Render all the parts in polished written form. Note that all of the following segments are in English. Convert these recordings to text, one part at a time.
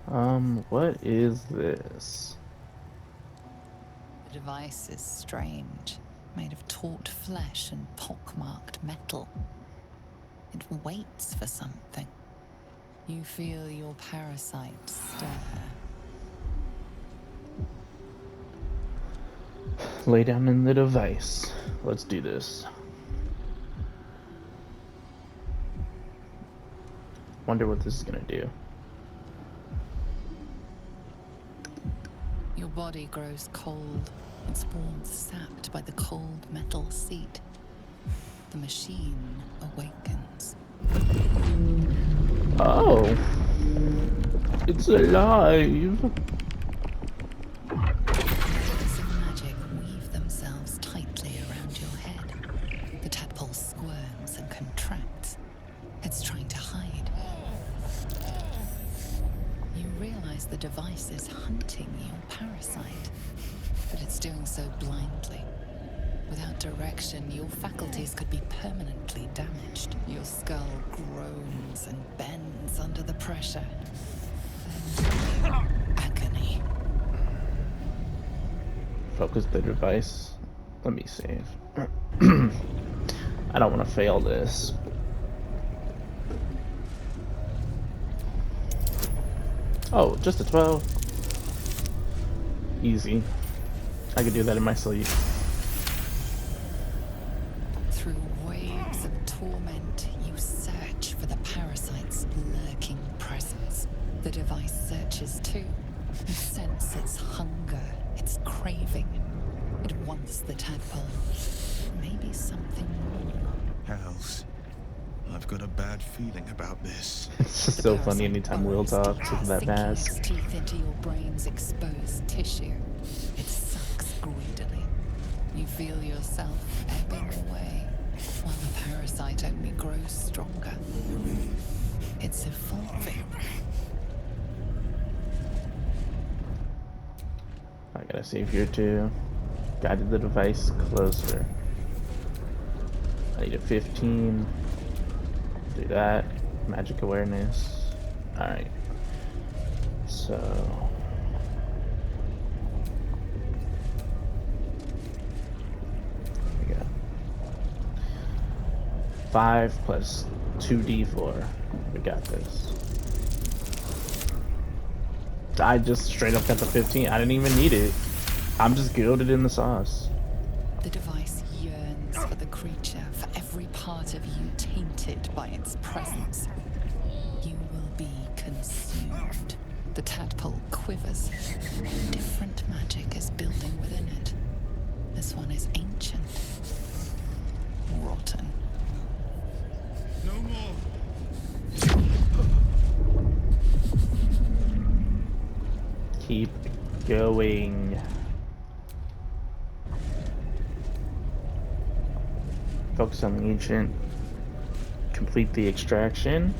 What is this? The device is strange, made of taut flesh and pockmarked metal. It waits for something. You feel your parasite stir. Lay down in the device. Let's do this. Wonder what this is gonna do. Your body grows cold, its warmth sapped by the cold metal seat. The machine awakens. Oh, it's alive. Threads of magic weave themselves tightly around your head. The tadpole squirms and contracts. It's trying to hide. You realize the device is hunting your parasite, but it's doing so blindly. Without direction, your faculties could be permanently damaged. Your skull groans and bends under the pressure. Agony. Focus the device. Let me save. I don't want to fail this. Oh, just a 12. Easy. I could do that in my sleep. Through waves of torment, you search for the parasite's lurking presence. The device searches too. You sense its hunger, its craving. It wants the tadpole. Maybe something more. Hells. I've got a bad feeling about this. It's just The so funny parasite anytime Will burrows talks deeper, with that sinking mask. its teeth into your brain's exposed tissue. It sucks greedily. You feel yourself ebbing away, while the parasite only grows stronger. It's evolving. I gotta save here too. Guided the device closer. I need a 15. Do that. Magic awareness. Alright. So. There we go. 5 plus 2d4. We got this. I just straight up got the 15. I didn't even need it. I'm just goaded in the sauce. The device yearns for the creature, for every part of you tainted by its presence. You will be consumed. The tadpole quivers. Different magic is building within it. This one is ancient. Rotten. No more! Keep going. Focus on the ancient. Complete the extraction.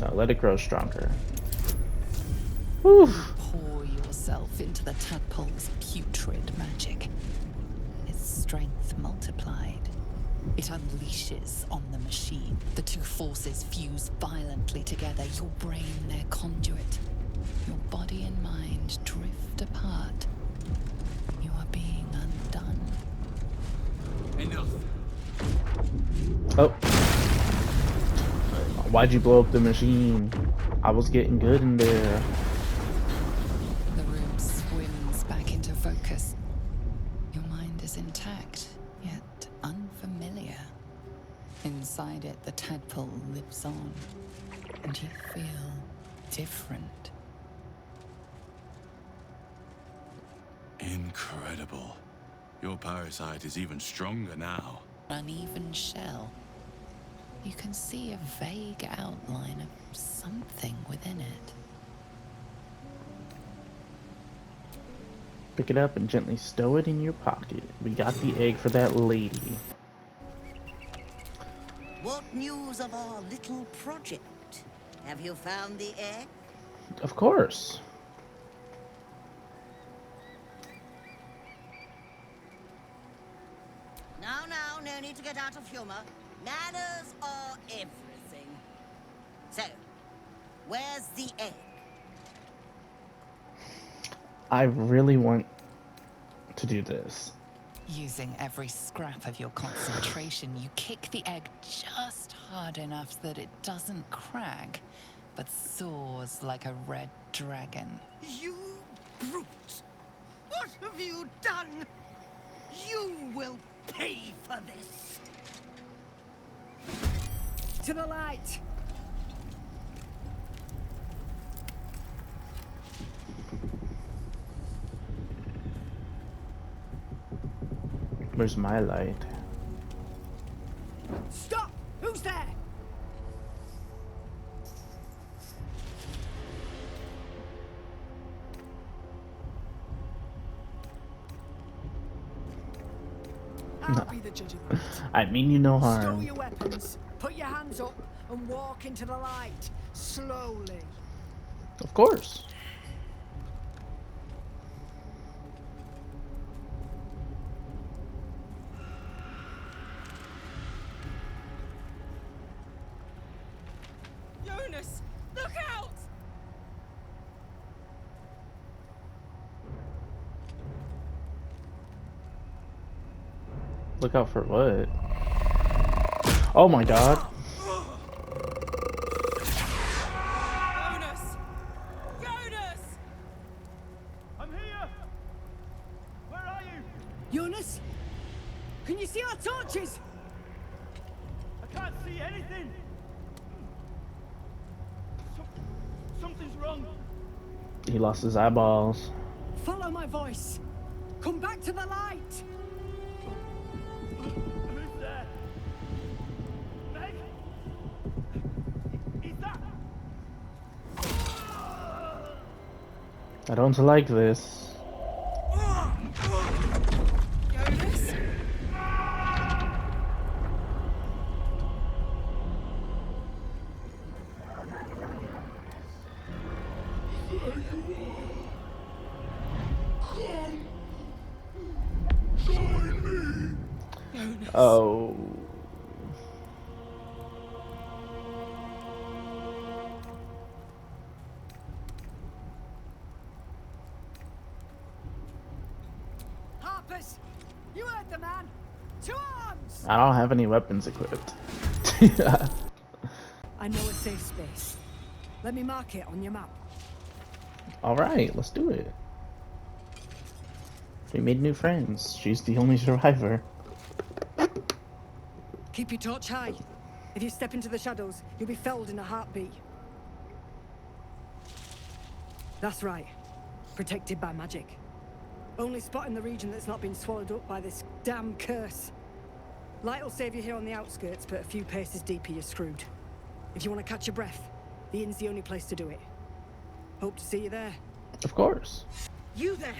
Now let it grow stronger. Whew. Pour yourself into the tadpole's putrid magic. Its strength multiplied. It unleashes on the machine. The two forces fuse violently together, your brain their conduit. Your body and mind drift apart. You are being undone. Enough! Oh. Why'd you blow up the machine? I was getting good in there. The room swims back into focus. Your mind is intact, yet unfamiliar. Inside it, the tadpole lives on, and you feel different. Incredible. Your parasite is even stronger now. Uneven shell. You can see a vague outline of something within it. Pick it up and gently stow it in your pocket. We got the egg for that lady. What news of our little project? Have you found the egg? Of course. No need to get out of humor. Manners are everything. So, Where's the egg? I really want to do this. Using every scrap of your concentration, you kick the egg just hard enough that it doesn't crack, but soars like a red dragon. You brute! What have you done? You will pay for this! To the light! Where's my light? Stop! Who's there? I'll be the judge of that. I mean you no Stow harm. your weapons, put your hands up, and walk into the light. Slowly. Of course. Jonas! Look out! Look out for what? Oh my god. Jonas! Jonas! I'm here! Where are you? Jonas? Can you see our torches? I can't see anything! Something's wrong. He lost his eyeballs. Follow my voice. Come back to the light. Who's there? Meg? Is that? I don't like this. Jonas? Oh. Harpers! You heard the man! To arms! I don't have any weapons equipped. I know a safe space. Let me mark it on your map. Alright, let's do it. We made new friends. She's the only survivor. Keep your torch high. If you step into the shadows, you'll be felled in a heartbeat. That's right. Protected by magic. Only spot in the region that's not been swallowed up by this damn curse. Light will save you here on the outskirts, but a few paces deeper you're screwed. If you want to catch your breath, the inn's the only place to do it. Hope to see you there. Of course. You there!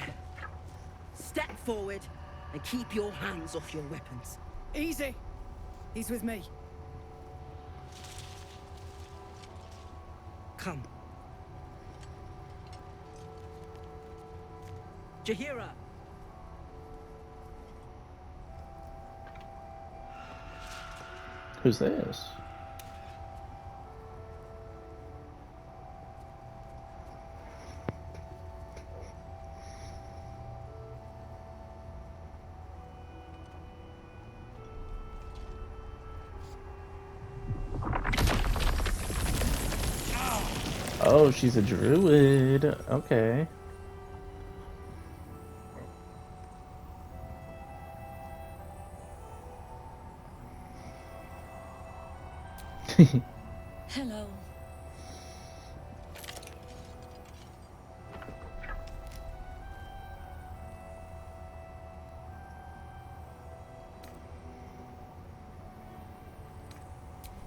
Step forward and keep your hands off your weapons. Easy. He's with me. Come. Jahira! Who's this? Oh, she's a druid. Okay. Hello.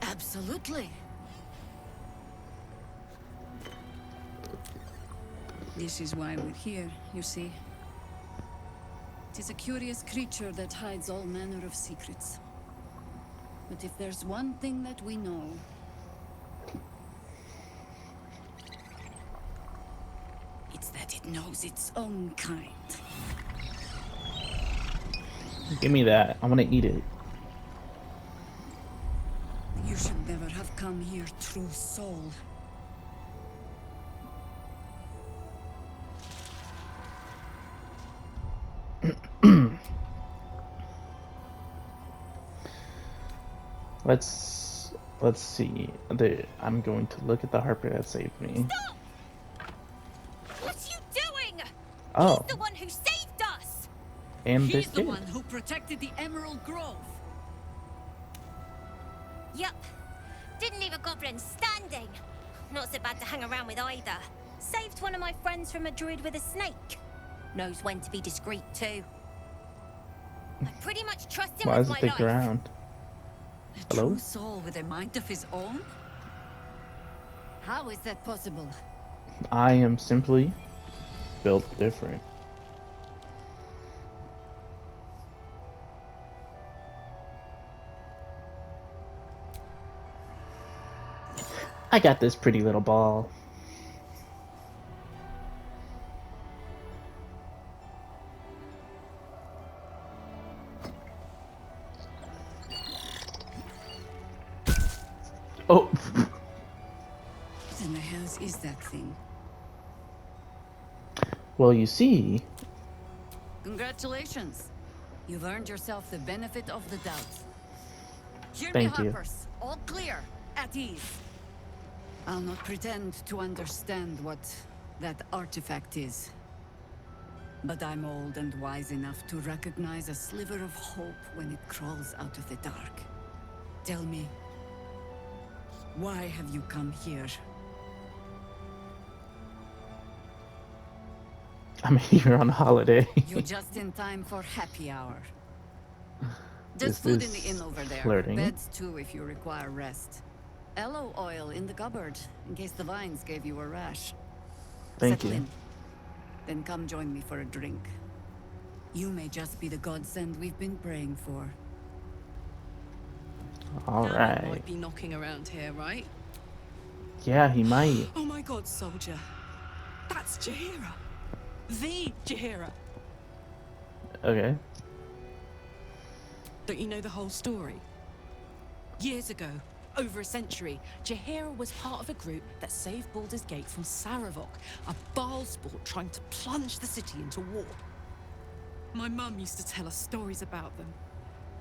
Absolutely. This is why we're here, you see. It is a curious creature that hides all manner of secrets. But if there's one thing that we know, it's that it knows its own kind. Give me that. I want to eat it. You should never have come here, true soul. Let's see. I'm going to look at the Harper that saved me. What are you doing? Oh, He's the one who saved us! and this He's the kid. one who protected the Emerald Grove. Yup. Didn't leave a goblin standing. Not so bad to hang around with either. Saved one of my friends from a druid with a snake. Knows when to be discreet too. I pretty much trust him Why with does my it take life. you around? A Hello? true soul with a mind of his own? How is that possible? I am simply built different. I got this pretty little ball. Oh, What in the hells is that thing? well, you see, Congratulations. You've earned yourself the benefit of the doubt. Hear Thank me, you. Harpers. All clear. At ease. I'll not pretend to understand what that artifact is. But I'm old and wise enough to recognize a sliver of hope when it crawls out of the dark. Tell me, why have you come here? I'm here on holiday. You're just in time for happy hour. Is There's food in this the inn over there. flirting? Beds too if you require rest. Aloe oil in the cupboard, in case the vines gave you a rash. Thank Settle you. in. Then come join me for a drink. You may just be the godsend we've been praying for. All Ganon right. might be knocking around here, right? Yeah, he might. Oh my god, soldier. That's Jaheira. The Jaheira. Okay. Don't you know the whole story? Years ago, over a century, Jaheira was part of a group that saved Baldur's Gate from Saravok, a Baalsport trying to plunge the city into war. My mum used to tell us stories about them.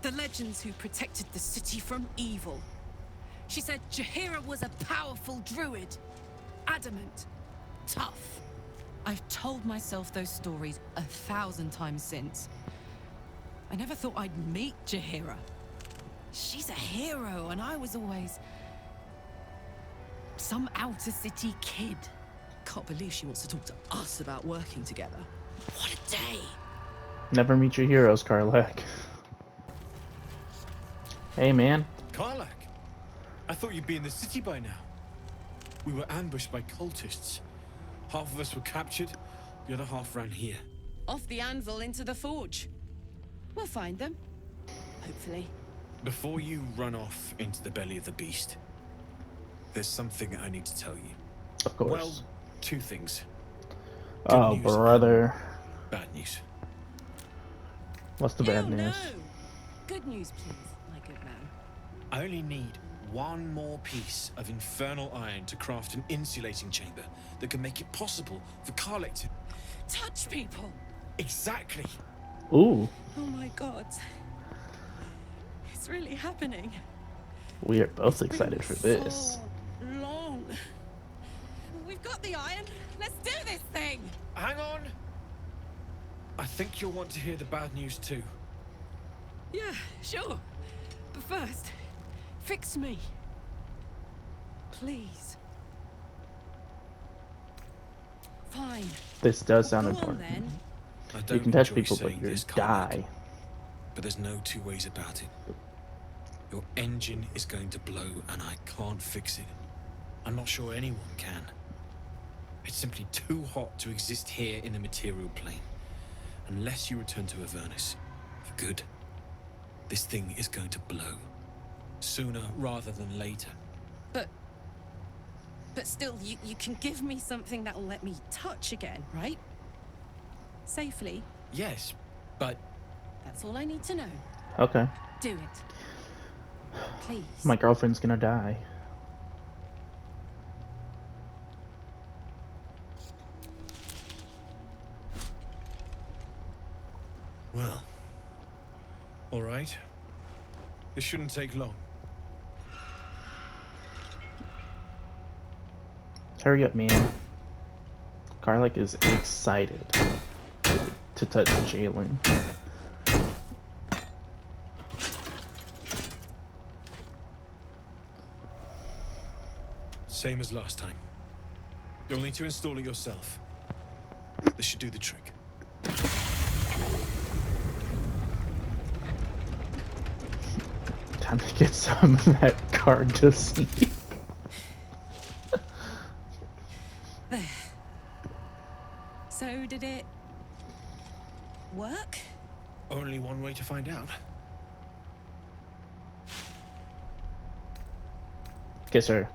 The legends who protected the city from evil. She said Jaheira was a powerful druid. Adamant. Tough. I've told myself those stories 1,000 times since. I never thought I'd meet Jaheira. She's a hero, and I was always some outer city kid. Can't believe she wants to talk to us about working together. What a day! Never meet your heroes, Karlak. Hey, man. Karlak, I thought you'd be in the city by now. We were ambushed by cultists. Half of us were captured, the other half ran here. Off the anvil into the forge. We'll find them. Hopefully. Before you run off into the belly of the beast, there's something I need to tell you. Of course. Well, two things. Oh, news brother. Bad news. What's the bad Ew, news? no. Good news, please, my good man. I only need one more piece of infernal iron to craft an insulating chamber that can make it possible for Karlak to... Touch people! Exactly! Ooh, Oh my god. It's really happening. we are both Been excited for this. So long. We've got the iron. Let's do this thing. Hang on! I think you'll want to hear the bad news too. Yeah, sure. But first, fix me. Please. Fine. This does sound Go on, important. then. I You don't can touch enjoy people, but saying you this, Karlak, die. but there's no two ways about it. Your engine is going to blow, and I can't fix it. I'm not sure anyone can. It's simply too hot to exist here in the material plane. Unless you return to Avernus for good, this thing is going to blow. Sooner rather than later. But still, you can give me something that'll let me touch again, right? Safely. Yes, but That's all I need to know. Okay. Do it. Please. My girlfriend's gonna die. well, all right. This shouldn't take long. hurry up, man. Garlic is excited to touch Jalen. Same as last time. You'll need to install it yourself. This should do the trick. Time to get some of that card to see. So did it work? Only one way to find out. Kiss her.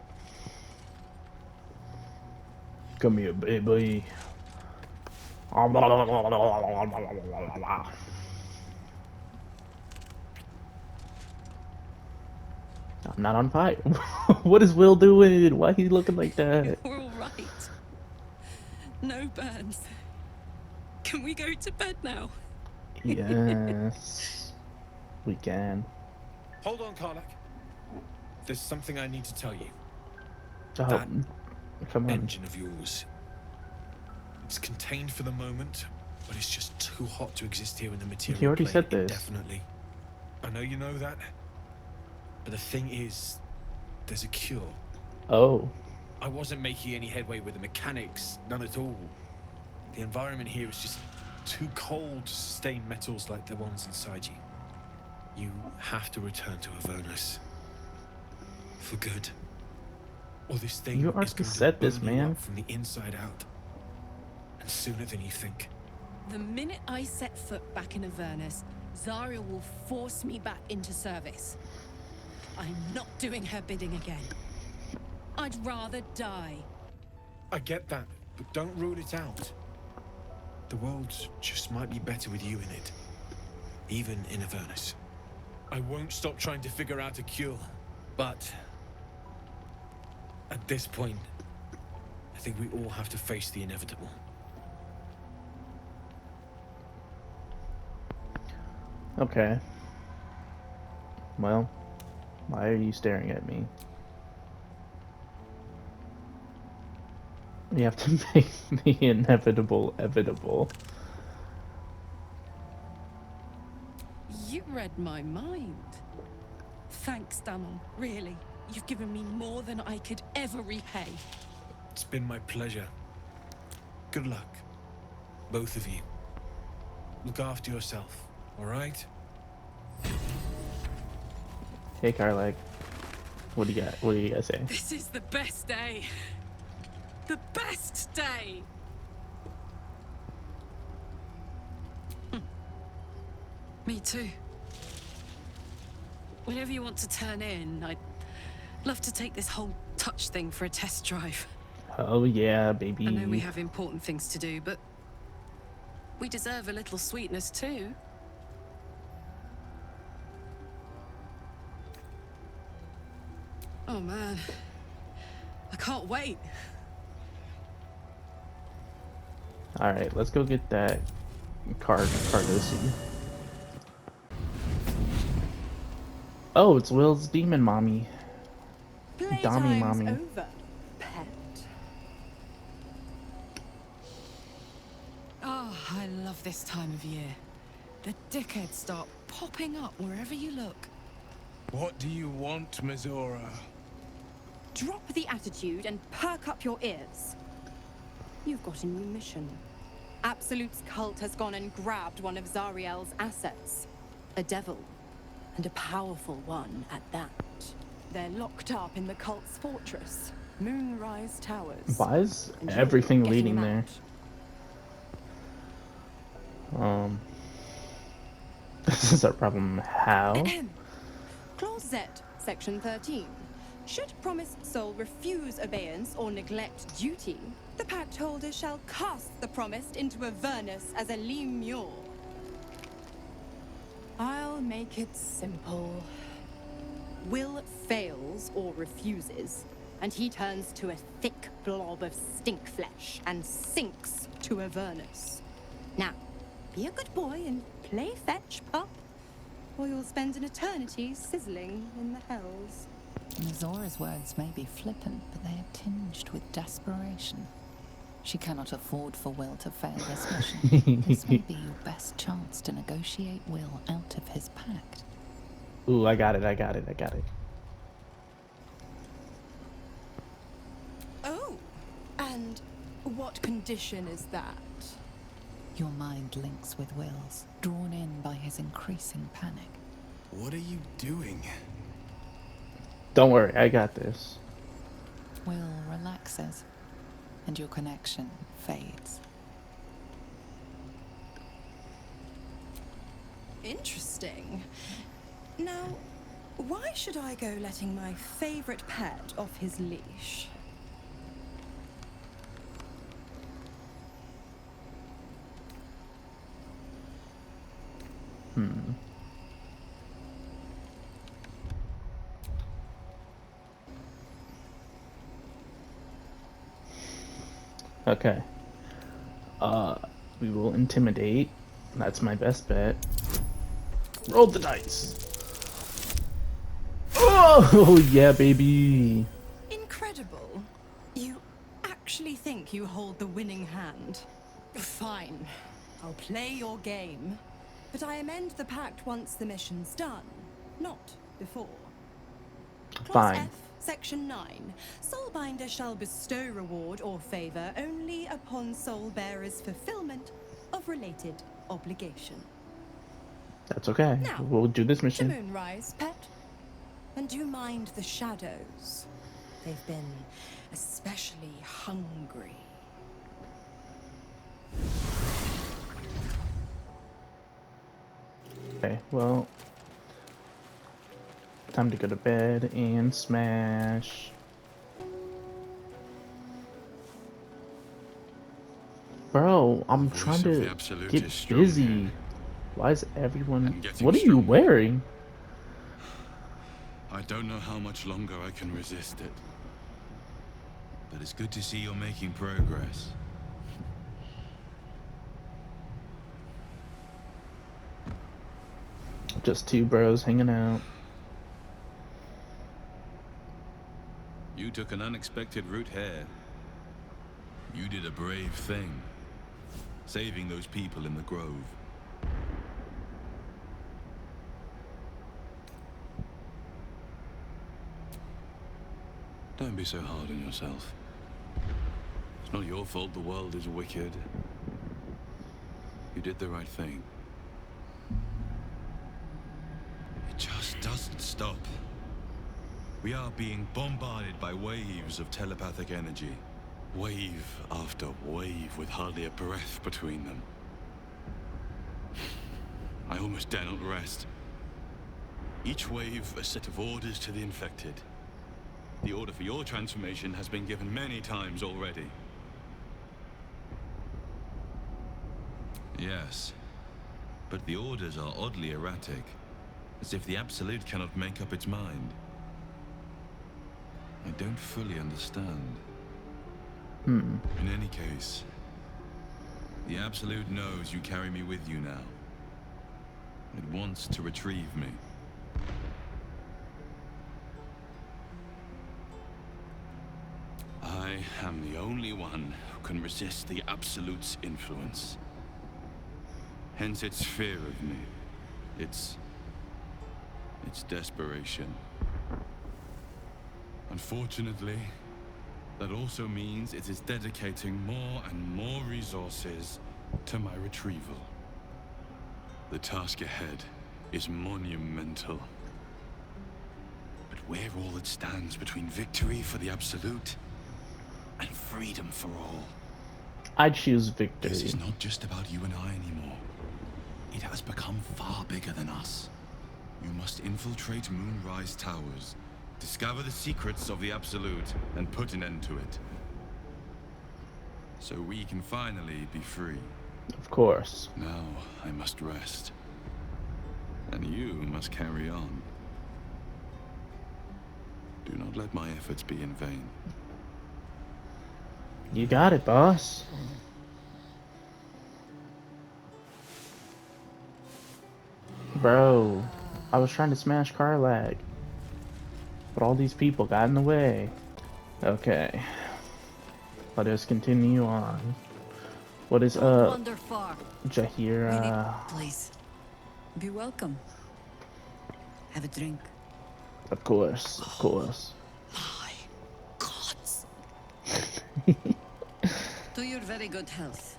Come here, baby. I'm not on fire. What is Will doing? Why he looking like that? We're all right. No burns. Can we go to bed now? Yes, we can. Hold on, Karlach. There's something I need to tell you. Oh, That come on. engine of yours. It's contained for the moment, but it's just too hot to exist here in the material He already plane said this. indefinitely. I know you know that, but the thing is, there's a cure. Oh, I wasn't making any headway with the mechanics, none at all. The environment here is just too cold to sustain metals like the ones inside you. You have to return to Avernus. For good. Or this thing You is already going to said this, burn you man. up from the inside out. And sooner than you think. The minute I set foot back in Avernus, Zarya will force me back into service. I'm not doing her bidding again. I'd rather die. I get that, but don't rule it out. The world just might be better with you in it. Even in Avernus. I won't stop trying to figure out a cure, but at this point, I think we all have to face the inevitable. okay. Well, why are you staring at me? You have to make the inevitable evitable. You read my mind. Thanks, Danon. Really. You've given me more than I could ever repay. It's been my pleasure. Good luck, both of you. Look after yourself, all right? Hey, Karlach. What do you got? What do you guys say? This is the best day. The best day! Me too. Whenever you want to turn in, I'd love to take this whole touch thing for a test drive. Oh yeah, baby. I know we have important things to do, but we deserve a little sweetness too. Oh man, I can't wait. All right, let's go get that Cardosi. Oh, it's Will's demon mommy. Dommy mommy. Over, pet. Oh, I love this time of year. The dickheads start popping up wherever you look. What do you want, Mizora? Drop the attitude and perk up your ears. You've got a new mission. Absolute's cult has gone and grabbed one of Zariel's assets. A devil, and a powerful one at that. They're locked up in the cult's fortress, Moonrise Towers. Why is And you're everything getting leading them there? out. This is a problem. How? Clause Z, Section 13. Should promised soul refuse abeyance or neglect duty, the pact holder shall cast the promised into Avernus as a lemure. I'll make it simple. Will fails or refuses, and he turns to a thick blob of stink flesh and sinks to Avernus. Now, be a good boy and play fetch, pup, or you'll spend an eternity sizzling in the hells. Zora's words may be flippant, but they are tinged with desperation. She cannot afford for Will to fail this mission. This may be your best chance to negotiate Will out of his pact. Ooh, I got it. Oh, and what condition is that? Your mind links with Will's, drawn in by his increasing panic. What are you doing? Don't worry, I got this. Will relaxes, and your connection fades. Interesting. Now, why should I go letting my favorite pet off his leash? Okay. We will intimidate. That's my best bet. Roll the dice. Oh, yeah, baby. Incredible. You actually think you hold the winning hand? Fine. I'll play your game. But I amend the pact once the mission's done, not before. Clause Fine. F, Section 9. Soulbinder shall bestow reward or favor only upon soul bearer's fulfillment of related obligation. That's okay. Now, We'll do this To mission. Moonrise, pet. And do mind the shadows. They've been especially hungry. Okay, well, time to go to bed and smash. Bro, I'm Voice trying of the to Absolute get is strong busy. here. Why is everyone... And getting What are you stronger. wearing? I don't know how much longer I can resist it. But it's good to see you're making progress. Just two bros hanging out. You took an unexpected route here. You did a brave thing. Saving those people in the grove. Don't be so hard on yourself. It's not your fault the world is wicked. You did the right thing. It just doesn't stop. We are being bombarded by waves of telepathic energy. Wave after wave with hardly a breath between them. I almost dare not rest. Each wave a set of orders to the infected. The order for your transformation has been given many times already. Yes, but the orders are oddly erratic, as if the Absolute cannot make up its mind. I don't fully understand. In any case, the Absolute knows you carry me with you now. It wants to retrieve me. I am the only one who can resist the Absolute's influence. Hence its fear of me. Its desperation. Unfortunately, that also means it is dedicating more and more resources to my retrieval. The task ahead is monumental. But we're all that stands between victory for the Absolute and freedom for all. I choose victory. This is not just about you and I anymore. It has become far bigger than us. You must infiltrate Moonrise Towers, discover the secrets of the Absolute, and put an end to it. So we can finally be free. Of course. Now I must rest. And you must carry on. Do not let my efforts be in vain. You got it, boss. Bro, I was trying to smash Karlach. But all these people got in the way. Okay. Let us continue on. What is Wander far. Jaheira? Please. Be welcome. Have a drink. Of course, of course. My gods. To your very good health.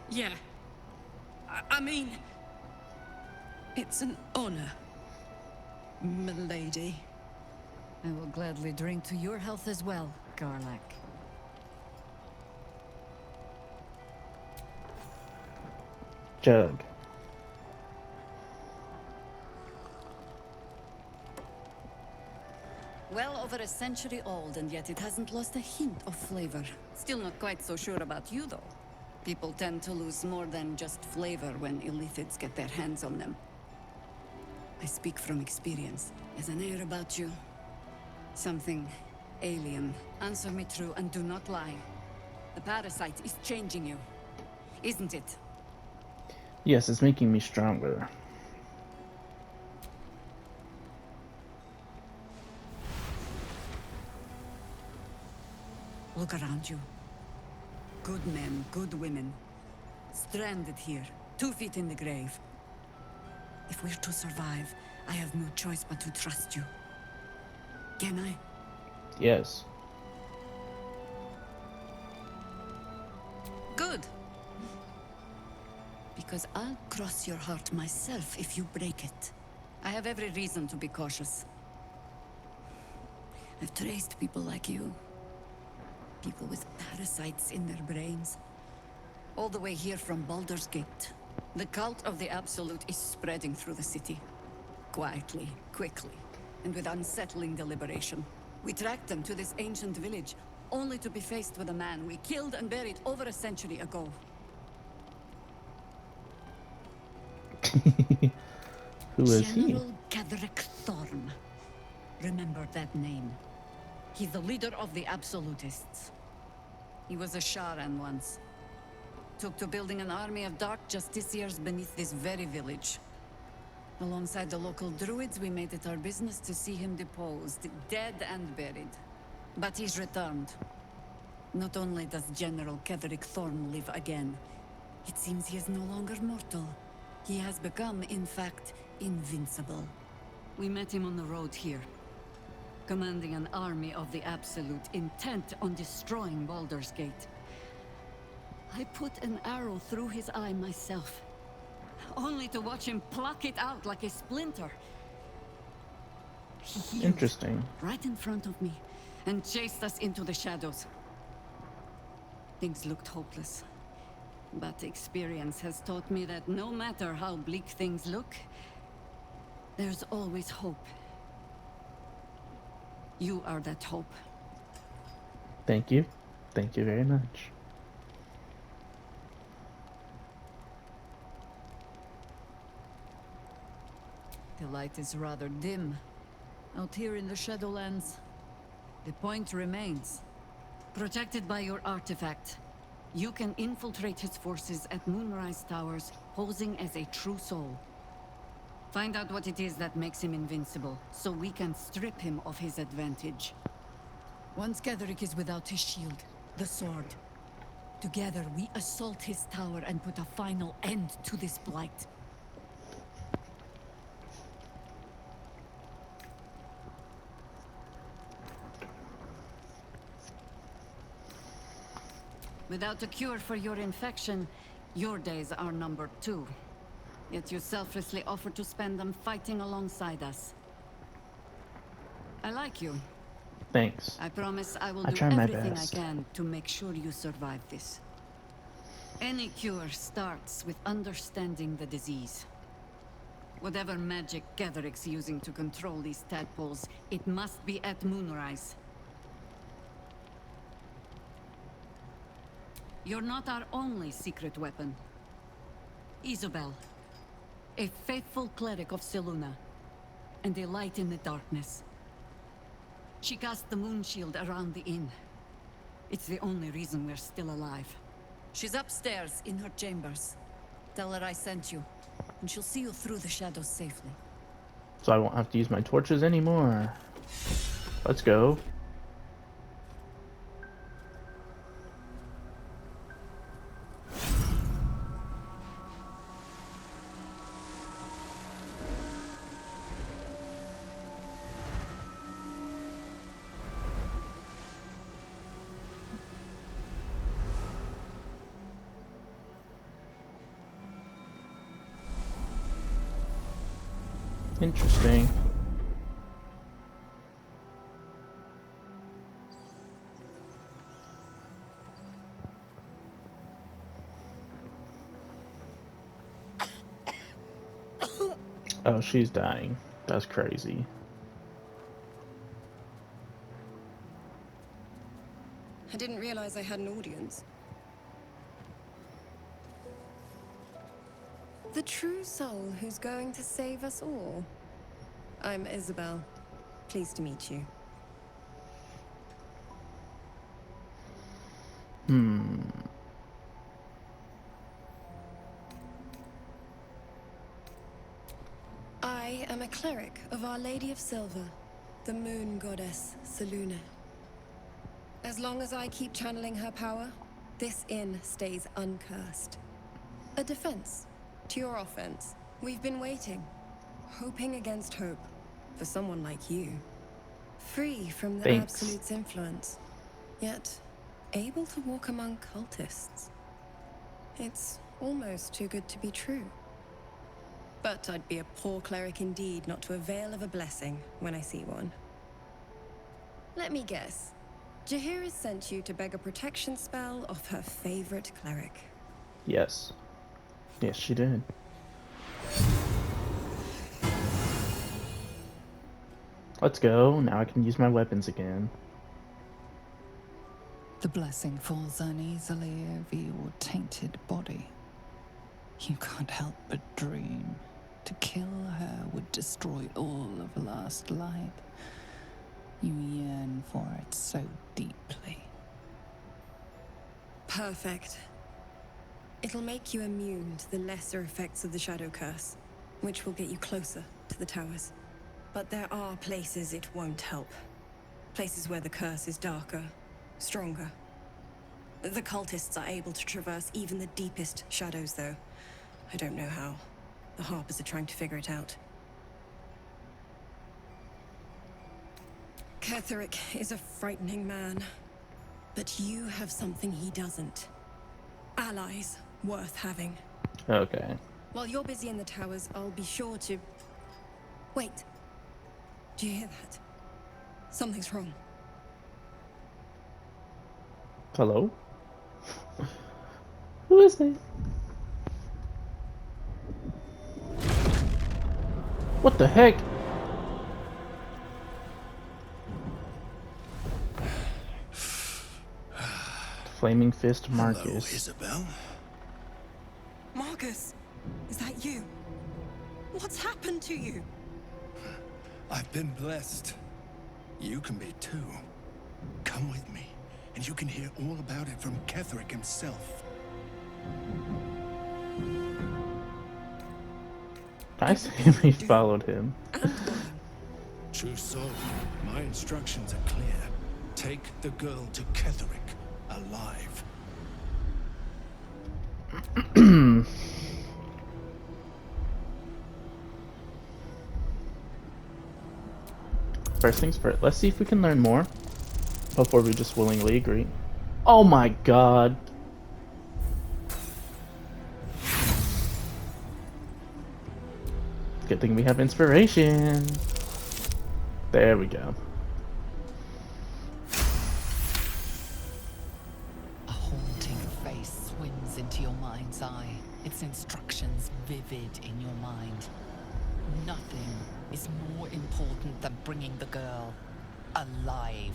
Yeah. I mean, it's an honor, milady. I will gladly drink to your health as well, Garlak. Jug. Well over a century old, and yet it hasn't lost a hint of flavor. Still not quite so sure about you, though. People tend to lose more than just flavor when illithids get their hands on them. I speak from experience. There's an air about you. Something alien. Answer me true and do not lie. The parasite is changing you, isn't it? Yes, it's making me stronger. Look around you. Good men, good women. Stranded here, 2 feet in the grave. If we're to survive, I have no choice but to trust you. Can I? Yes. Good. Because I'll cross your heart myself if you break it. I have every reason to be cautious. I've traced people like you. People with parasites in their brains. All the way here from Baldur's Gate. The cult of the Absolute is spreading through the city. Quietly, quickly, and with unsettling deliberation. We tracked them to this ancient village, only to be faced with a man we killed and buried over a century ago. Who is he? General Ketheric Thorm. Remember that name. He's the leader of the Absolutists. He was a Sharan once. Took to building an army of dark justiciars beneath this very village. Alongside the local druids, we made it our business to see him deposed, dead and buried. But he's returned. Not only does General Ketheric Thorm live again, it seems he is no longer mortal. He has become, in fact, invincible. We met him on the road here, commanding an army of the Absolute, intent on destroying Baldur's Gate. I put an arrow through his eye myself, only to watch him pluck it out like a splinter. He healed Interesting. right in front of me, and chased us into the shadows. Things looked hopeless, but experience has taught me that no matter how bleak things look, there's always hope. You are that hope. Thank you. Thank you very much. The light is rather dim. Out here in the Shadowlands, the point remains. Protected by your artifact, you can infiltrate his forces at Moonrise Towers, posing as a true soul. Find out what it is that makes him invincible, so we can strip him of his advantage. Once Ketheric is without his shield, the sword. Together, we assault his tower and put a final end to this blight. Without a cure for your infection, your days are numbered too. Yet you selflessly offer to spend them fighting alongside us. I like you. Thanks. I promise I will I do try my everything I best. can to make sure you survive this. Any cure starts with understanding the disease. Whatever magic Ketheric's using to control these tadpoles, it must be at Moonrise. You're not our only secret weapon. Isobel, a faithful cleric of Selûne, and a light in the darkness. She cast the moon shield around the inn. It's the only reason we're still alive. She's upstairs in her chambers. Tell her I sent you, and she'll see you through the shadows safely. So I won't have to use my torches anymore. Let's go. Interesting. Oh, she's dying. That's crazy. I didn't realize I had an audience. The true soul who's going to save us all. I'm Isabel. Pleased to meet you. I am a cleric of Our Lady of Silver, the moon goddess Selûne. As long as I keep channeling her power, this inn stays uncursed. A defense to your offense. We've been waiting, hoping against hope, for someone like you. Free from the Absolute's influence, yet able to walk among cultists. It's almost too good to be true. But I'd be a poor cleric indeed not to avail of a blessing when I see one. Let me guess. Jaheira sent you to beg a protection spell off her favorite cleric. Yes. Yes, she did. Let's go. Now I can use my weapons again. The blessing falls uneasily over your tainted body. You can't help but dream. To kill her would destroy all of last light. You yearn for it so deeply. Perfect. It'll make you immune to the lesser effects of the Shadow Curse, which will get you closer to the towers. But there are places it won't help. Places where the curse is darker, stronger. The cultists are able to traverse even the deepest shadows, though. I don't know how. The Harpers are trying to figure it out. Ketheric is a frightening man. But you have something he doesn't. Allies worth having. Okay. While you're busy in the towers, I'll be sure to... Wait. Do you hear that? Something's wrong. Hello? Who is it? What the heck? Flaming Fist Marcus. Hello, Isabel. Marcus, is that you? What's happened to you? I've been blessed. You can be too. Come with me, and you can hear all about it from Ketheric himself. I see we followed him. True soul, my instructions are clear. Take the girl to Ketheric alive. First things first, let's see if we can learn more before we just willingly agree. Oh my god. Good thing we have inspiration. There we go. A haunting face swims into your mind's eye, its instructions vivid in your mind. Nothing is more important than bringing the girl alive.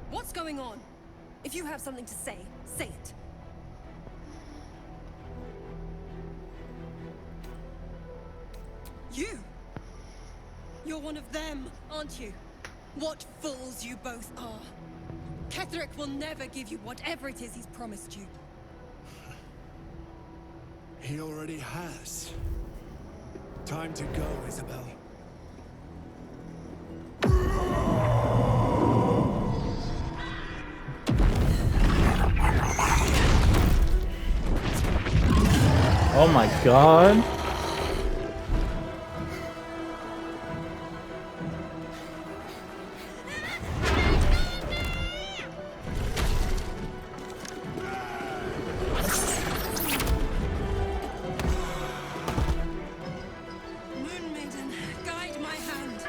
What's going on? If you have something to say, say it. You! You're one of them, aren't you? What fools you both are. Ketherick will never give you whatever it is he's promised you. He already has. Time to go, Isabel. Oh my god. Moon Maiden, guide my hand.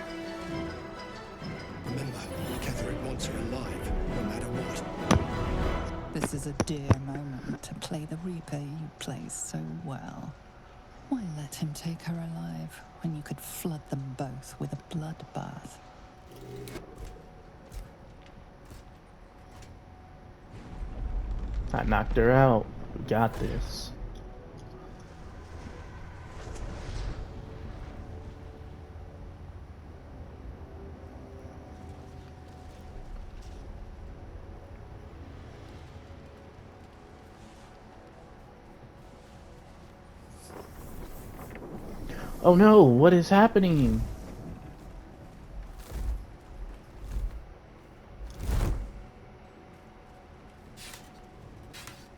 Remember, Ketherick wants her alive, no matter what. This is a dear moment to play the Reaper you play so well. Why let him take her alive when you could flood them both with a bloodbath? I knocked her out. We got this. Oh no, what is happening?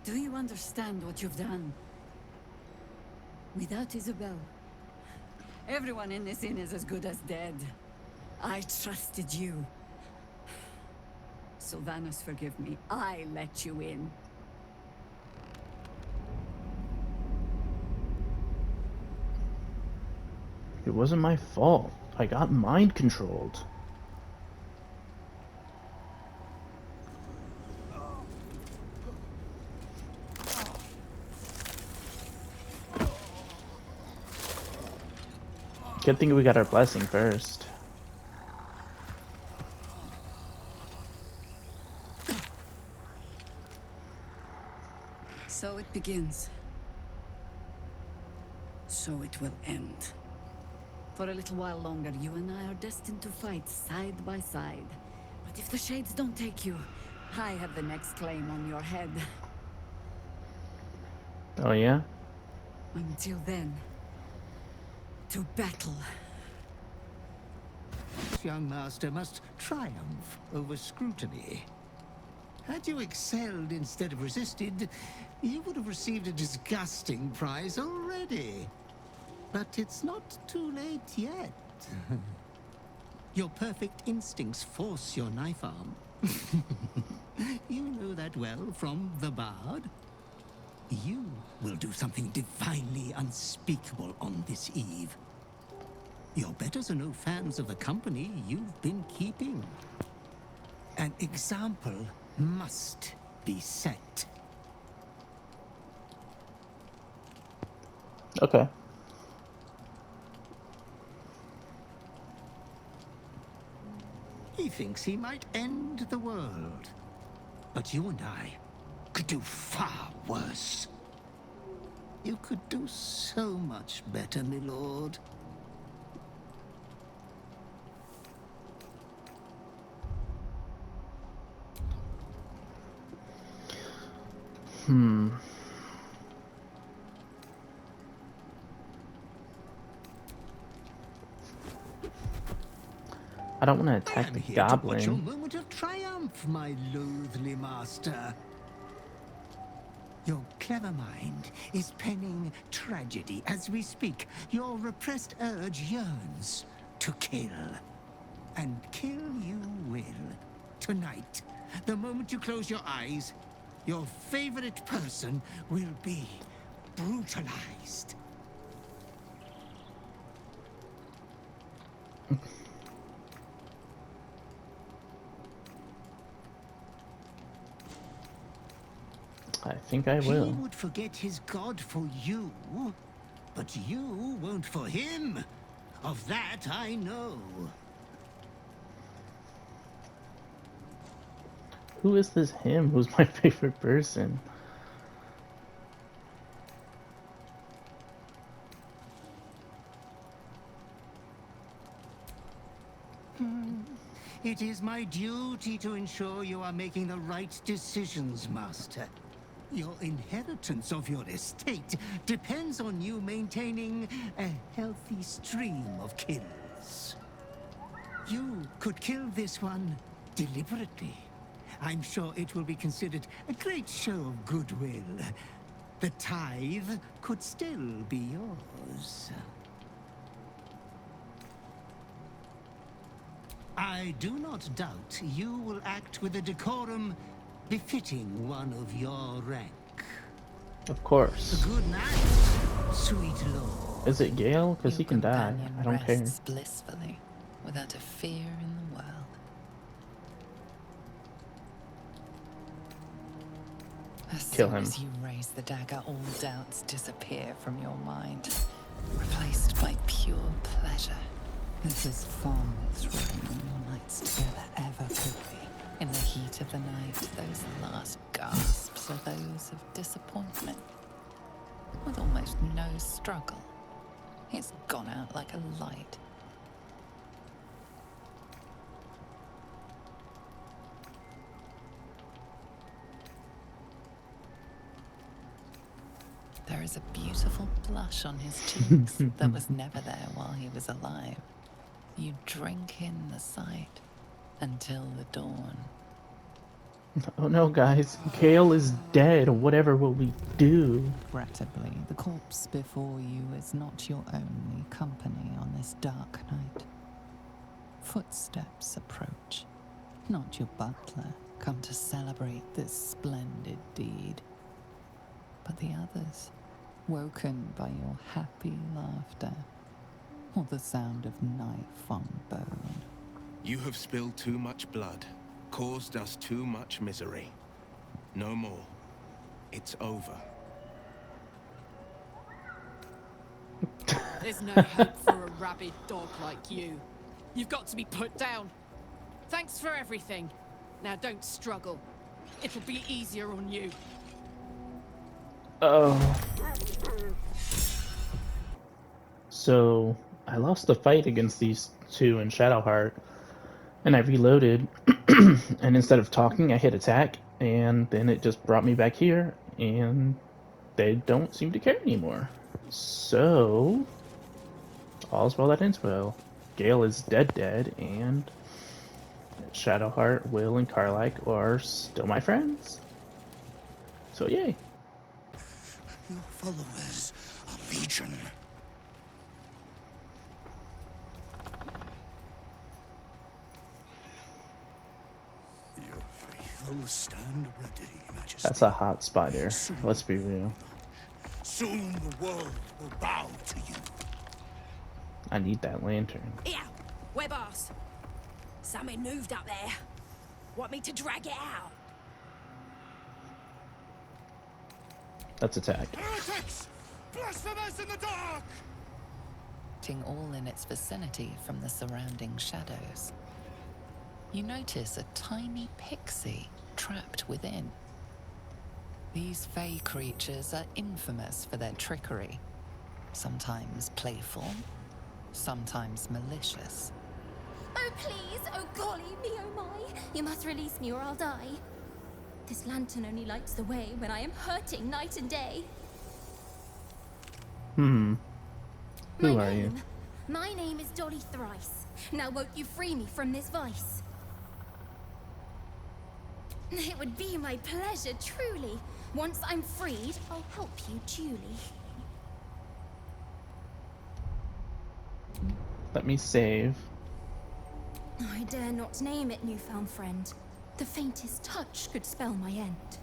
Do you understand what you've done? Without Isabel, everyone in this inn is as good as dead. I trusted you. Sylvanus, forgive me. I let you in. It wasn't my fault. I got mind controlled. Good thing we got our blessing first. So it begins. So it will end. For a little while longer, you and I are destined to fight side by side. But if the Shades don't take you, I have the next claim on your head. Oh yeah? Until then, to battle. Young master must triumph over scrutiny. Had you excelled instead of resisted, you would have received a disgusting prize already. But it's not too late yet. Your perfect instincts force your knife arm. You know that well from the Bard. You will do something divinely unspeakable on this eve. Your betters are no fans of the company you've been keeping. An example must be set. Okay. He thinks he might end the world. But you and I could do far worse. You could do so much better, my lord. I don't want to attack I am the here to watch your goblin. moment of triumph, my loathly master. Your clever mind is penning tragedy as we speak. Your repressed urge yearns to kill. And kill you will. Tonight, the moment you close your eyes, your favorite person will be brutalized. I think I will. He would forget his god for you, but you won't for him. Of that I know. Who is this him? Who's my favorite person? It is my duty to ensure you are making the right decisions, Master. Your inheritance of your estate depends on you maintaining a healthy stream of kills. You could kill this one deliberately. I'm sure it will be considered a great show of goodwill. The tithe could still be yours. I do not doubt you will act with a decorum befitting one of your rank. Of course. Good night, sweet lord. Is it Gale? Because he can die. Companion I don't care. rests blissfully, without a fear in the world. As Kill soon him. as you raise the dagger, all doubts disappear from your mind, replaced by pure pleasure. This is far more thrilling than your nights together ever could be. In the heat of the night, those last gasps are those of disappointment, with almost no struggle. It's gone out like a light. There is a beautiful blush on his cheeks that was never there while he was alive. You drink in the sight until the dawn. Oh no, guys. Gale is dead. Whatever will we do? Regrettably, the corpse before you is not your only company on this dark night. Footsteps approach, not your butler, come to celebrate this splendid deed, but the others, woken by your happy laughter, or the sound of knife on bone. You have spilled too much blood, caused us too much misery. No more. It's over. There's no hope for a rabid dog like you. You've got to be put down. Thanks for everything. Now don't struggle. It'll be easier on you. Oh. So, I lost the fight against these two in Shadowheart, and I reloaded, and instead of talking, I hit attack, and then it just brought me back here, and they don't seem to care anymore. So, all's well that ends well. Gale is dead, and Shadowheart, Will, and Karlach are still my friends. So, yay. Your followers are legion. Your faithful stand ready, Majesty. That's a hot spider. Let's be real. Soon the world will bow to you. I need that lantern. Yeah, we're boss. Something moved up there. Want me to drag it out? Let's attack. Heretics! Blasphemous in the dark! All in its vicinity from the surrounding shadows. You notice a tiny pixie trapped within. These fey creatures are infamous for their trickery. Sometimes playful, sometimes malicious. Oh please, oh golly me, oh my. You must release me or I'll die. This lantern only lights the way when I am hurting night and day. Who are you? My name is Dolly Thrice. Now won't you free me from this vice? It would be my pleasure, truly. Once I'm freed, I'll help you duly. Let me save. I dare not name it, newfound friend. The faintest touch could spell my end.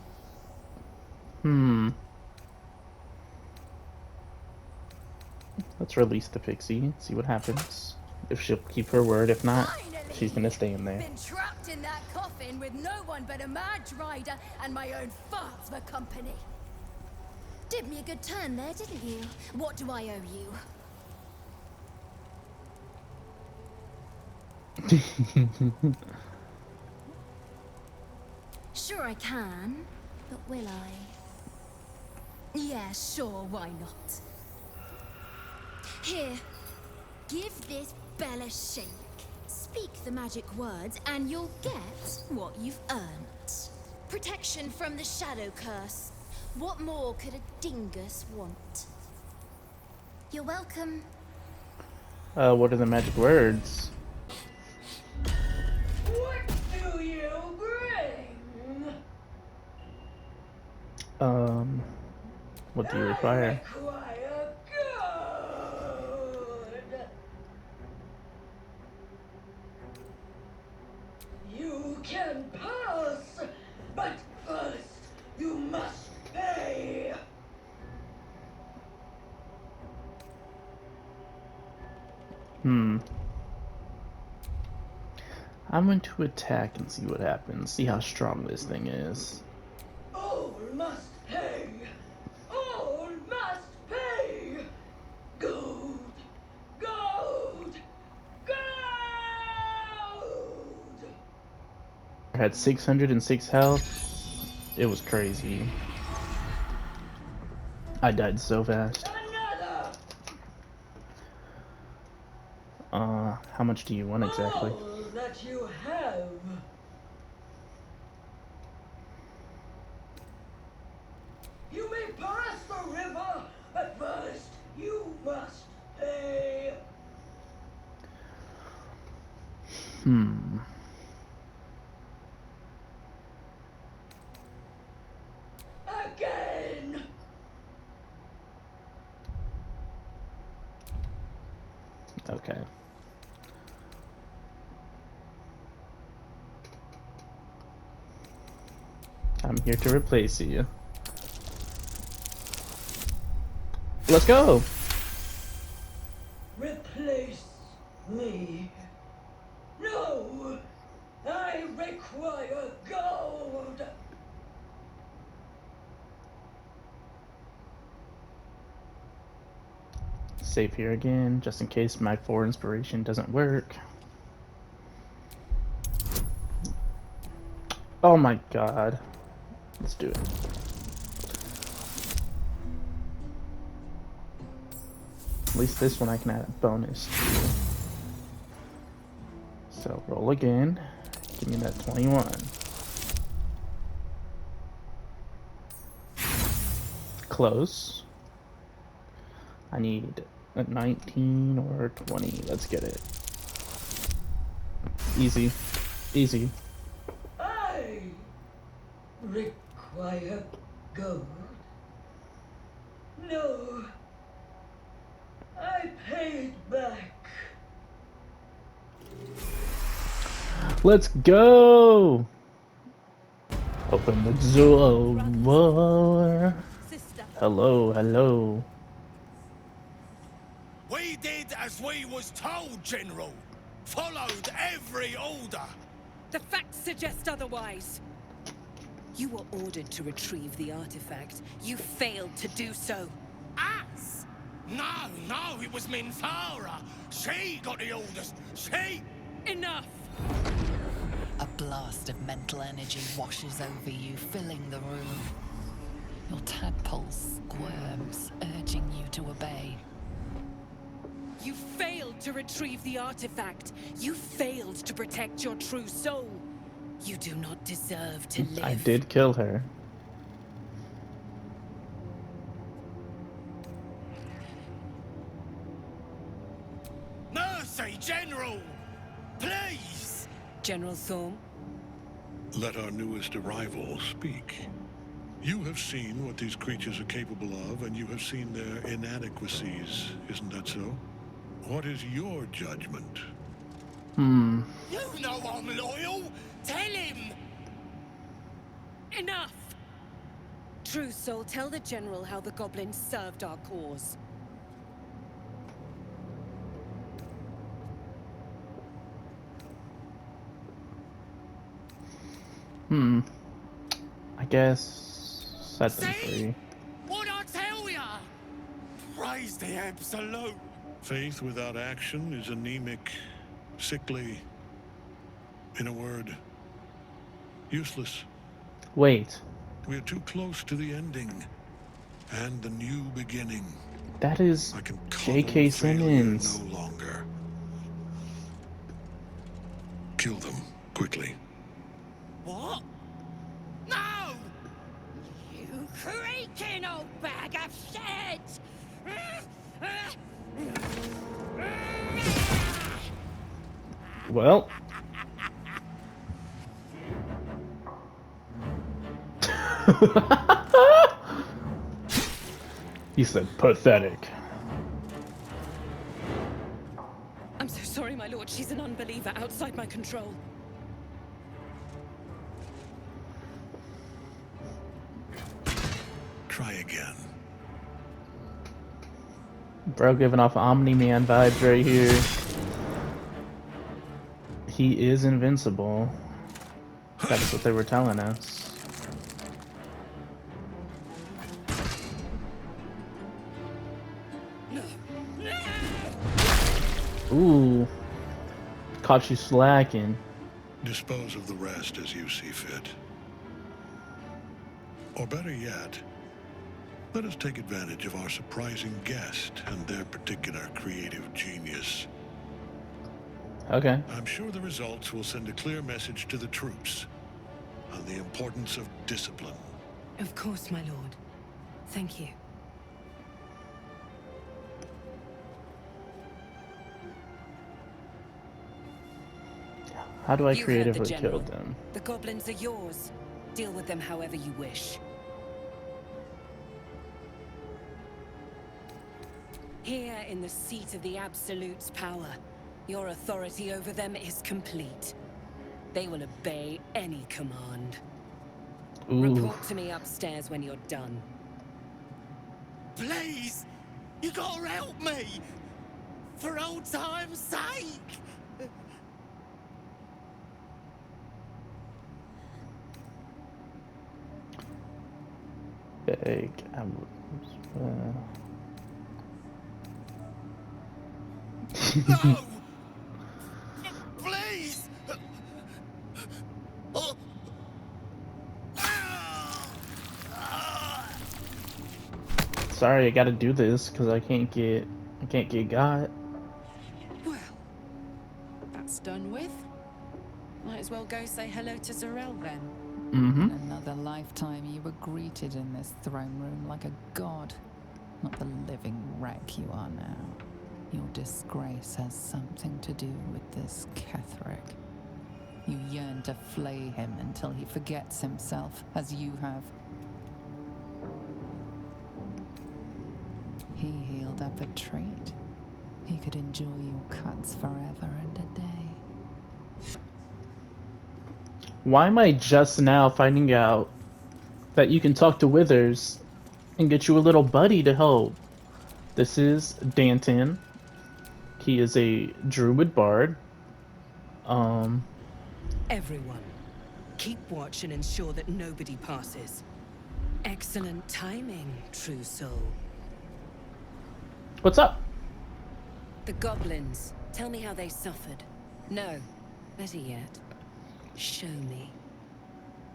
Let's release the pixie, see what happens. If she'll keep her word, if not, she's gonna stay in there. Been trapped in that coffin with no one but a Madge Rider and my own farts for company. Did me a good turn there, didn't you? What do I owe you? Sure I can, but will I? Yeah, sure, why not? Here, give this bell a shake. Speak the magic words and you'll get what you've earned. Protection from the shadow curse. What more could a dingus want? You're welcome. What are the magic words? What do you bring? What do you require? Require good. You can pass, but first you must pay. I'm going to attack and see what happens. See how strong this thing is. All must pay. All must pay. Gold. Gold. Gold. I had 606 health. It was crazy. I died so fast. How much do you want exactly? All that you have. You may pass the river, but first you must pay. Again. Okay. I'm here to replace you. Let's go! Replace me. No! I require gold! Save here again, just in case my 4 inspiration doesn't work. Oh my god. Let's do it. At least this one I can add a bonus to. So roll again. Give me that 21. Close. I need a 19 or 20. Let's get it. Easy. Easy. I require gold. No. I paid back. Let's go! Open the door. Hello, hello. We did as we was told, General. Followed every order. The facts suggest otherwise. You were ordered to retrieve the artifact. You failed to do so. Us? No, it was Minthara. She got the orders. She... Enough! A blast of mental energy washes over you, filling the room. Your tadpole squirms, urging you to obey. You failed to retrieve the artifact. You failed to protect your true soul. You do not deserve to live. I did kill her. Mercy, General! Please! General Thorm? Let our newest arrival speak. You have seen what these creatures are capable of, and you have seen their inadequacies, isn't that so? What is your judgment? You know I'm loyal! Tell him! Enough! True Soul, tell the General how the goblins served our cause. I guess set them free. What'd I tell ya? Praise the Absolute. Faith without action is anemic, sickly, in a word, useless. Wait. We are too close to the ending and the new beginning. That is I can J.K. Simmons. no longer. Kill them, quickly. What? No! You creaking old bag of shit! Well. He said pathetic. I'm so sorry, my lord. She's an unbeliever outside my control. Try again. Bro giving off Omni-Man vibes right here. He is invincible. That's what they were telling us. Ooh. Caught you slacking. Dispose of the rest as you see fit. Or better yet, let us take advantage of our surprising guest and their particular creative genius. Okay. I'm sure the results will send a clear message to the troops on the importance of discipline. Of course, my lord. Thank you. How do I You heard the creatively general. kill them? The goblins are yours. Deal with them however you wish. Here in the seat of the Absolute's power, your authority over them is complete. They will obey any command. Ooh. Report to me upstairs when you're done. Please! You gotta help me! For old time's sake! Big. No! Please! Sorry, I gotta do this because I can't get got. Well, that's done with. Might as well go say hello to Zarel then. In another lifetime, you were greeted in this throne room like a god, not the living wreck you are now. Your disgrace has something to do with this Ketheric. You yearn to flay him until he forgets himself, as you have. He healed up a treat. He could enjoy your cuts forever and a day. Why am I just now finding out that you can talk to Withers and get you a little buddy to help? This is Danton. He is a druid bard. Everyone, keep watch and ensure that nobody passes. Excellent timing, true soul. What's up? The goblins. Tell me how they suffered. No, better yet, show me.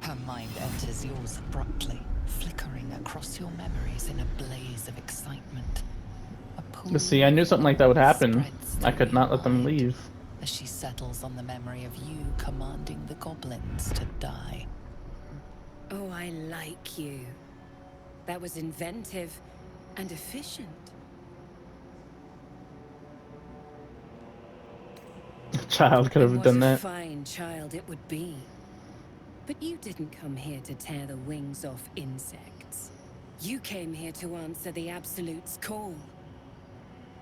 Her mind enters yours abruptly, flickering across your memories in a blaze of excitement. See, I knew something like that would happen. I could not let them leave. As she settles on the memory of you commanding the goblins to die. Oh, I like you. That was inventive and efficient. A child could have done that. What a fine child it would be. But you didn't come here to tear the wings off insects. You came here to answer the Absolute's call.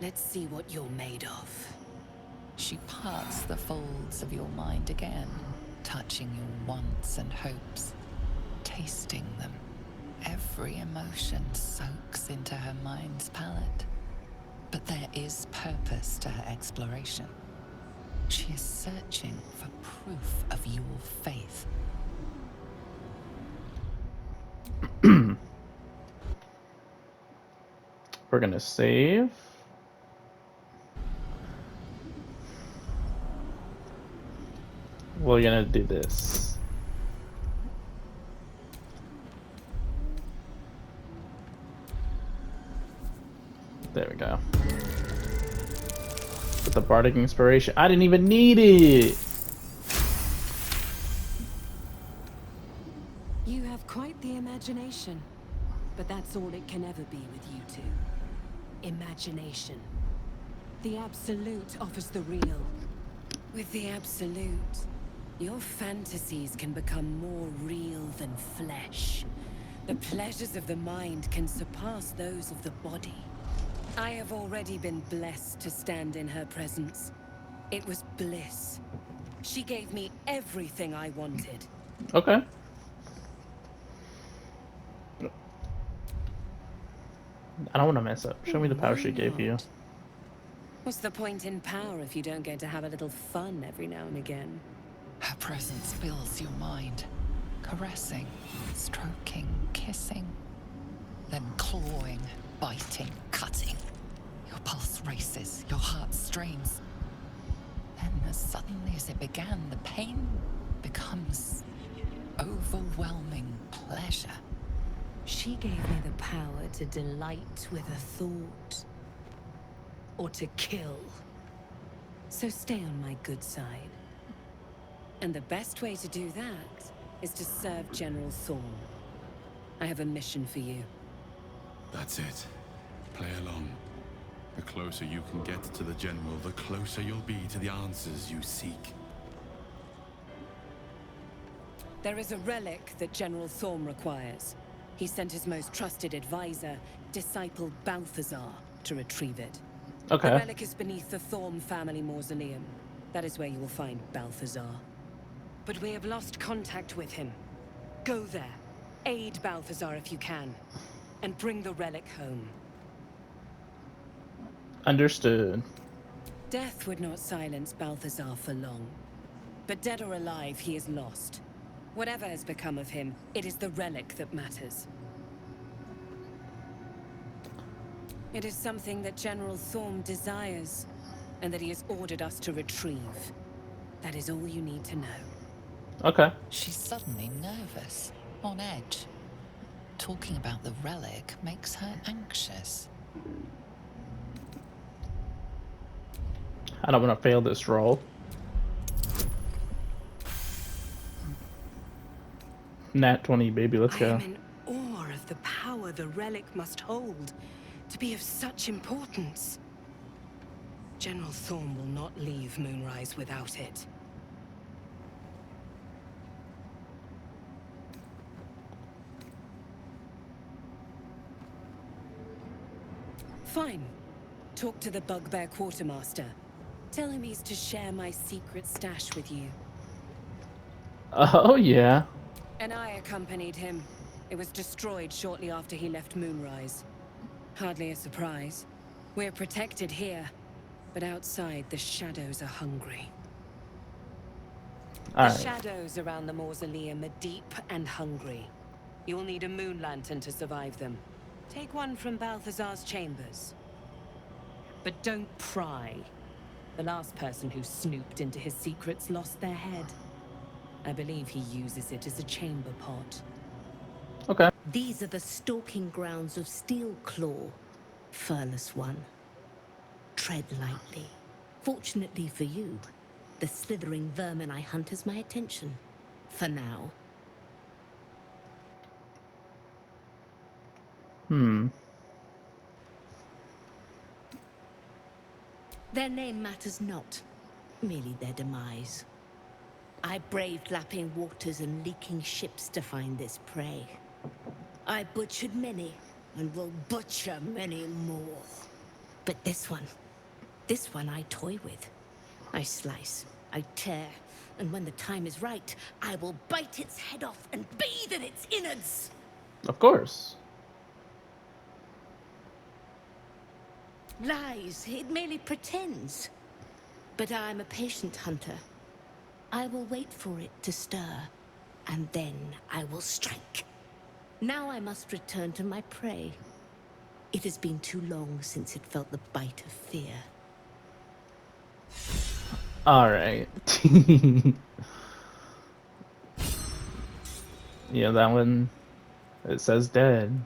Let's see what you're made of. She parts the folds of your mind again, touching your wants and hopes, tasting them. Every emotion soaks into her mind's palate. But there is purpose to her exploration. She is searching for proof of your faith. We're gonna save. We're gonna do this. There we go. With the bardic inspiration. I didn't even need it! imagination. But that's all it can ever be with you two. Imagination. The Absolute offers the real. With the Absolute, your fantasies can become more real than flesh. The pleasures of the mind can surpass those of the body. I have already been blessed to stand in her presence. It was bliss. She gave me everything I wanted. Okay. I don't want to mess up. Show me the power she gave you. What's the point in power if you don't get to have a little fun every now and again? Her presence fills your mind. Caressing, stroking, kissing. Then clawing, biting, cutting. Your pulse races, your heart strains. Then, as suddenly as it began, the pain becomes overwhelming pleasure. She gave me the power to delight with a thought. Or to kill. So stay on my good side. And the best way to do that is to serve General Thorm. I have a mission for you. That's it. Play along. The closer you can get to the General, the closer you'll be to the answers you seek. There is a relic that General Thorm requires. He sent his most trusted advisor, disciple Balthazar, to retrieve it. Okay. The relic is beneath the Thorm family mausoleum. That is where you will find Balthazar. But we have lost contact with him. Go there, aid Balthazar if you can, and bring the relic home. Understood. Death would not silence Balthazar for long. But dead or alive, he is lost. Whatever has become of him, it is the relic that matters. It is something that General Thorm desires, and that he has ordered us to retrieve. That is all you need to know. Okay. She's suddenly nervous, on edge. Talking about the relic makes her anxious. I don't want to fail this roll. Nat 20, baby, let's I go. am in awe of the power the relic must hold to be of such importance. General Thorm will not leave Moonrise without it. Fine. Talk to the Bugbear Quartermaster. Tell him he's to share my secret stash with you. Oh, yeah. And I accompanied him. It was destroyed shortly after he left Moonrise. Hardly a surprise. We're protected here, but outside the shadows are hungry. The shadows around the mausoleum are deep and hungry. You'll need a moon lantern to survive them. Take one from Balthazar's chambers. But don't pry. The last person who snooped into his secrets lost their head. I believe he uses it as a chamber pot. Okay. These are the stalking grounds of Steelclaw, Furless One. Tread lightly. Fortunately for you, the slithering vermin I hunt has my attention. For now. Their name matters not, merely their demise. I braved lapping waters and leaking ships to find this prey. I butchered many, and will butcher many more. But this one I toy with. I slice, I tear, and when the time is right, I will bite its head off and bathe in its innards! Of course. Lies, it merely pretends. But I am a patient hunter. I will wait for it to stir, and then I will strike. Now I must return to my prey. It has been too long since it felt the bite of fear. Alright. Yeah, that one, it says dead.